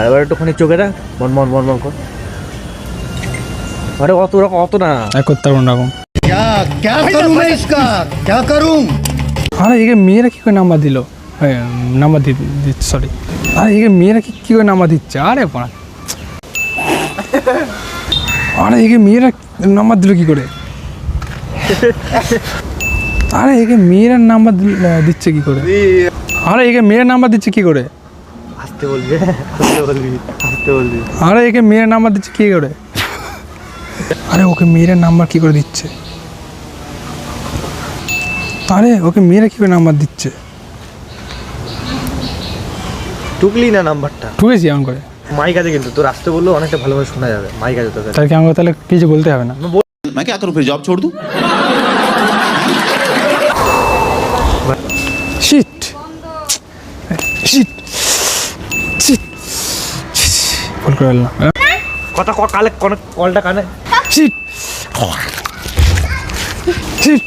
এবার একটুখানি চোখে রাখ, মন মন মন মন কর। আরে অত রকম অত না করতে পারবো না এরকম। क्या करूं मैं इसका क्या करूं আরে একে মেয়েরা কি করে নাম্বার দিল? নাম্বার দিচ্ছে, সরি। আরে একে মেয়েরা কি করে নাম্বার দিচ্ছে? আরে পড়া, আরে একে মেয়েরা নাম্বার দিল কি করে? আরে একে মেয়েরা নাম্বার দিচ্ছে কি করে? আরে একে মেয়ের নাম্বার দিচ্ছে কি করে? আসতে বলবি, আসতে বলবি, আসতে বলবি। আরে একে মেয়ের নাম্বার দিচ্ছে কি করে? আরে ওকে মেয়ের নাম্বার কি করে দিচ্ছে? আরে ওকে মেয়েরা কি করে নাম্বার দিচ্ছে? টুকলি না নাম্বারটা, ঠুকেছি এমন করে। মাইক আছে কিন্তু তোর আসতে বললেও অনেকটা ভালোভাবে শোনা যাবে, মাইক আছে তোদের। তাহলে কি আমাকে তাহলে কিছু বলতে হবে না? मैं क्या करूं फिर जॉब छोड़ दूं শিট শিট শিট, ভুল করে ফেললাম। কথা কালে কলটা কানে। Shit shit